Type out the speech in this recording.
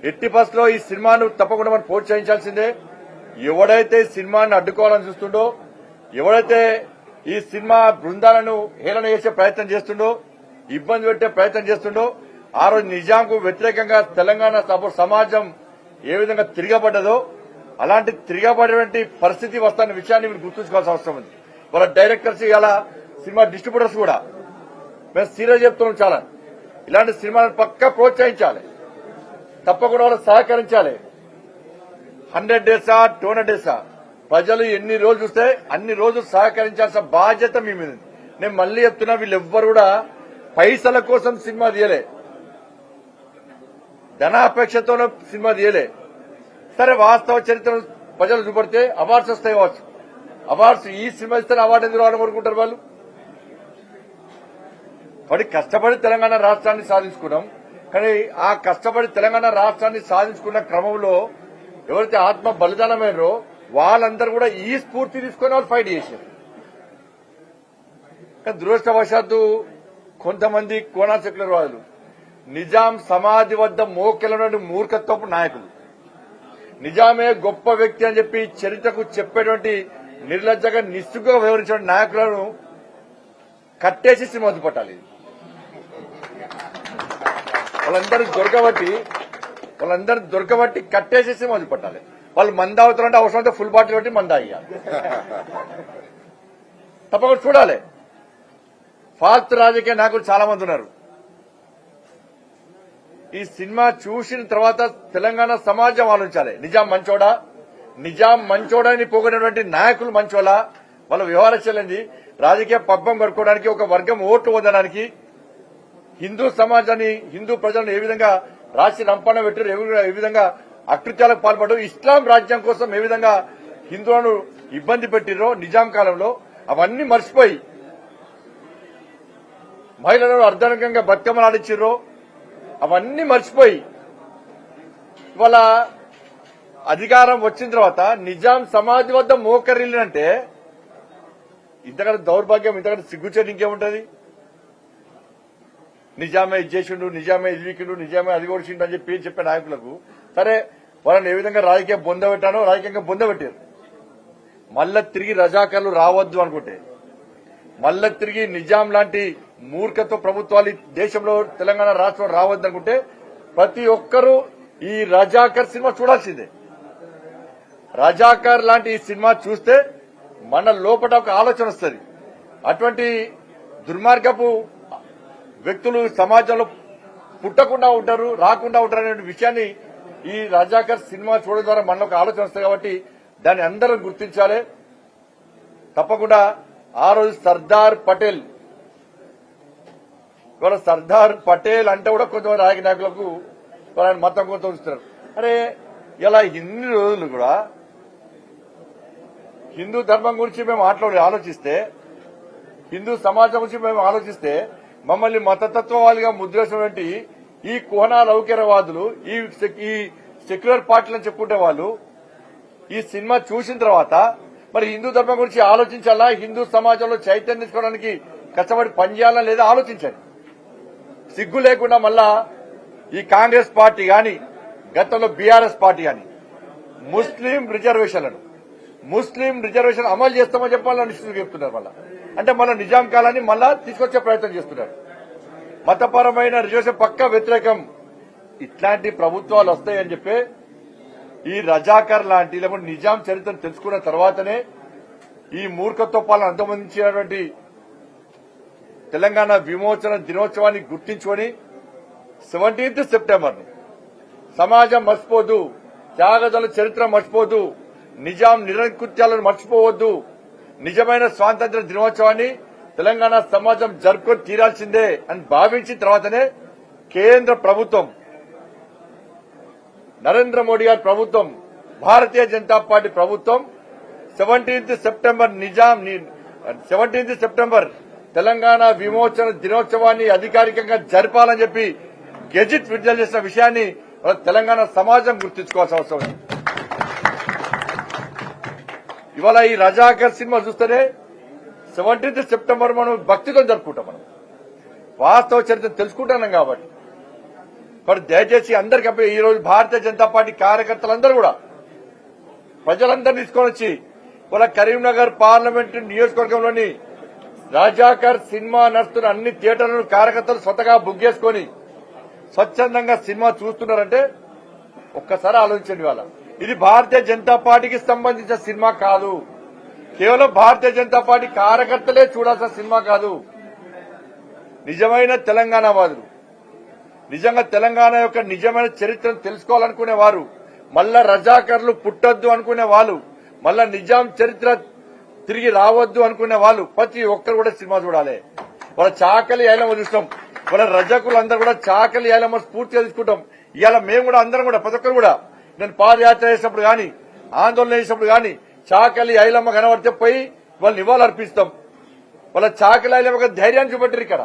ఎట్టి పరిస్థితుల్లో ఈ సినిమాను తప్పకుండా మనం ప్రోత్సహించాల్సిందే. ఎవడైతే సినిమాను అడ్డుకోవాలని చూస్తుండో, ఎవడైతే ఈ సినిమా బృందాలను హేళన చేసే ప్రయత్నం చేస్తుండో, ఇబ్బంది పెట్టే ప్రయత్నం చేస్తుండో, ఆ రోజు నిజాంకు వ్యతిరేకంగా తెలంగాణ సమాజం ఏ విధంగా తిరగబడ్డదో అలాంటి తిరగబడేటువంటి పరిస్థితి వస్తున్న విషయాన్ని మీరు గుర్తుంచుకోవాల్సిన అవసరం ఉంది. వాళ్ళ డైరెక్టర్స్ ఇలా సినిమా డిస్ట్రిబ్యూటర్స్ కూడా మేము సీరియస్ చెప్తున్నాం. చాలా ఇలాంటి సినిమాలను పక్కా ప్రోత్సహించాలి, తప్పకుండా వాళ్ళు సహకరించాలి. 100 డేసా 200 డేసా ప్రజలు ఎన్ని రోజులు చూస్తే అన్ని రోజులు సహకరించాల్సిన బాధ్యత మీ మీద. నేను మళ్లీ చెప్తున్నా, వీళ్ళెవ్వరు కూడా పైసల కోసం సినిమా తీయలే, ధనాపేక్షతో సినిమా తీయలే. సరే, వాస్తవ చరిత్రను ప్రజలు చూపడితే అవార్డ్స్ వస్తాయి కావచ్చు. అవార్డ్స్ ఈ సినిమా ఇస్తే అవార్డు ఎందుకు రావాలని కోరుకుంటారు వాళ్ళు? వాడి కష్టపడి తెలంగాణ రాష్ట్రాన్ని సాధించుకున్నాం. కానీ ఆ కష్టపడి తెలంగాణ రాష్ట్రాన్ని సాధించుకున్న క్రమంలో ఎవరైతే ఆత్మ బలిదానమైనరో వాళ్ళందరూ కూడా ఈ స్ఫూర్తి తీసుకుని వాళ్ళు ఫైట్ చేశారు. కానీ దురదృష్టవశాత్తు కొంతమంది కోనా సెక్యులర్ వాదులు నిజాం సమాధి వద్ద మోకెళ్ళినటువంటి మూర్ఖత్వపు నాయకులు, నిజామే గొప్ప వ్యక్తి అని చెప్పి చరిత్రకు చెప్పేటువంటి నిర్లజ్జగా నిస్సుగా వివరించిన నాయకులను కట్టేసి సినిమా పట్టాలి. వాళ్ళందరూ దొరకబట్టి కట్టేసేసి మొదలు పట్టాలి. వాళ్ళు మంద అవుతారంటే అవసరమైతే ఫుల్ బాటిల్ పెట్టి మంద అయ్యాలి. తప్పకుండా చూడాలి. ఫాల్తు రాజకీయ నాయకులు చాలా మంది ఉన్నారు. ఈ సినిమా చూసిన తర్వాత తెలంగాణ సమాజం ఆలోచించాలి. నిజాం మంచోడా అని పోగొట్టినటువంటి నాయకులు మంచోలా, వాళ్ళ వ్యవహారశైలి రాజకీయ పబ్బం కట్టుకోవడానికి, ఒక వర్గం ఓట్లు పొందడానికి, హిందూ సమాజాన్ని హిందూ ప్రజలను ఏ విధంగా రాసి రంపణ పెట్టారు, ఏ విధంగా అకృత్యాలకు పాల్పడ్డారు, ఇస్లాం రాజ్యం కోసం ఏ విధంగా హిందువులను ఇబ్బంది పెట్టిరో నిజాం కాలంలో, అవన్నీ మర్చిపోయి మహిళలను అర్ధనకంగా బతుకమ్మలు ఆడించిర్రో అవన్నీ మర్చిపోయి ఇవాళ అధికారం వచ్చిన తర్వాత నిజాం సమాధి వద్ద మోకరిల్లినంటే ఇంతకంటే దౌర్భాగ్యం, ఇంతకంటే సిగ్గుచేటు ఇంకేముంటది? నిజామే ఇది చేసిండు, నిజామే ఇది వీకిండు, నిజామే అది కొడిచిండు అని చెప్పే నాయకులకు సరే వాళ్ళని ఏ విధంగా రాజకీయంగా బొందబెట్టారు. మళ్ళా తిరిగి రజాకర్లు రావద్దు అనుకుంటే, మళ్ళా తిరిగి నిజాం లాంటి మూర్ఖత్వ ప్రభుత్వాలు దేశంలో తెలంగాణ రాష్ట్రంలో రావద్దు అనుకుంటే ప్రతి ఒక్కరూ ఈ రజాకర్ సినిమా చూడాల్సిందే. రజాకర్ లాంటి ఈ సినిమా చూస్తే మన లోపల ఒక ఆలోచన వస్తుంది. అటువంటి దుర్మార్గపు వ్యక్తులు సమాజంలో పుట్టకుండా ఉంటారు, రాకుండా ఉంటారు అనే విషయాన్ని ఈ రజాకర్ సినిమా చూడడం ద్వారా మనలో ఒక ఆలోచన వస్తుంది. కాబట్టి దాన్ని అందరం గుర్తించాలి. తప్పకుండా ఆ రోజు సర్దార్ పటేల్, ఇవాళ సర్దార్ పటేల్ అంటే కూడా కొంతమంది రాజకీయ నాయకులకు ఆయన మతం కొంత ఉంచుతున్నారు. అరే, ఇలా ఇన్ని రోజులు కూడా హిందూ ధర్మం గురించి మేము ఆలోచిస్తే, హిందూ సమాజం గురించి మేము ఆలోచిస్తే మమ్మల్ని మతతత్వవాదిగా ముద్రేసినటువంటి ఈ కుహనా లౌకికవాదులు, ఈ సెక్యులర్ పార్టీలను చెప్పుకుంటే వాళ్ళు ఈ సినిమా చూసిన తర్వాత మరి హిందూ ధర్మం గురించి ఆలోచించాలా, హిందూ సమాజంలో చైతన్యం తీసుకోవడానికి కష్టపడి పనిచేయాలా లేదా ఆలోచించండి. సిగ్గు లేకుండా మళ్ళా ఈ కాంగ్రెస్ పార్టీ గాని, గతంలో బీఆర్ఎస్ పార్టీ గాని ముస్లిం రిజర్వేషన్ అమలు చేస్తామని చెప్పాలని చెప్తున్నారు. మళ్ళా అంటే మళ్ళీ నిజాం కాలాన్ని మళ్ళా తీసుకొచ్చే ప్రయత్నం చేస్తున్నారు. మతపరమైన రిజర్వేషన్ పక్కా వ్యతిరేకం. ఇట్లాంటి ప్రభుత్వాలు వస్తాయని చెప్పి ఈ రజాకర్ లాంటి లేకపోతే నిజాం చరిత్రను తెలుసుకున్న తర్వాతనే ఈ మూర్ఖత్వ పాలన అంతమందించినటువంటి తెలంగాణ విమోచన దినోత్సవాన్ని గుర్తించుకొని 17th సెప్టెంబర్ సమాజం మర్చిపోదు, త్యాగదల చరిత్ర మర్చిపోదు, నిజాం నిరంకుత్యాలను మర్చిపోవద్దు, నిజమైన స్వాతంత్ర్య దినోత్సవాన్ని తెలంగాణ సమాజం జరుపుకొని తీరాల్సిందే అని భావించిన తర్వాతనే కేంద్ర ప్రభుత్వం, నరేంద్ర మోడీ గారి ప్రభుత్వం, భారతీయ జనతా పార్టీ ప్రభుత్వం 17th సెప్టెంబర్ తెలంగాణ విమోచన దినోత్సవాన్ని అధికారికంగా జరపాలని చెప్పి గెజిట్ విడుదల చేసిన విషయాన్ని తెలంగాణ సమాజం గుర్తుంచుకోవాల్సిన అవసరం ఉంది. ఇవాళ ఈ రజాకర్ సినిమా చూస్తేనే 17th సెప్టెంబర్ మనం భక్తితో జరుపుకుంటాం. మనం వాస్తవ చరిత్ర తెలుసుకుంటున్నాం కాబట్టి మరి దయచేసి అందరికీ ఈ రోజు భారతీయ జనతా పార్టీ కార్యకర్తలందరూ కూడా ప్రజలందరూ తీసుకొని వచ్చి వాళ్ళ కరీంనగర్ పార్లమెంట్ నియోజకవర్గంలోని రాజాకర్ సినిమా నడుస్తున్న అన్ని థియేటర్లను కార్యకర్తలు స్వతగా బుక్ చేసుకుని స్వచ్ఛందంగా సినిమా చూస్తున్నారంటే ఒక్కసారి ఆలోచించండి. వాళ్ళ ఇది భారతీయ జనతా పార్టీకి సంబంధించిన సినిమా కాదు, కేవలం భారతీయ జనతా పార్టీ కార్యకర్తలే చూడాల్సిన సినిమా కాదు. నిజమైన తెలంగాణ వాదులు, నిజంగా తెలంగాణ యొక్క నిజమైన చరిత్రను తెలుసుకోవాలనుకునే వారు, మళ్ళా రజాకర్లు పుట్టొద్దు అనుకునే వాళ్ళు, మళ్ళా నిజాం చరిత్ర తిరిగి రావద్దు అనుకునే వాళ్ళు ప్రతి ఒక్కరు కూడా సినిమా చూడాలి. వాళ్ళ చాకలి ఐలమ్మ చూస్తాం, వాళ్ళ రజకులు అందరూ కూడా చాకలి ఐలమ్మ స్ఫూర్తిగా తీసుకుంటాం. ఇవాళ మేము కూడా అందరం కూడా ప్రతి ఒక్కరు కూడా నేను పాదయాత్ర చేసినప్పుడు గాని ఆందోళన చేసినప్పుడు గాని చాకలి ఐలమ్మ కనబడితే పోయి వాళ్ళు నివాళులు అర్పిస్తాం. వాళ్ళ చాకలి ఐలమ్మ ధైర్యాన్ని చూపెట్టారు ఇక్కడ.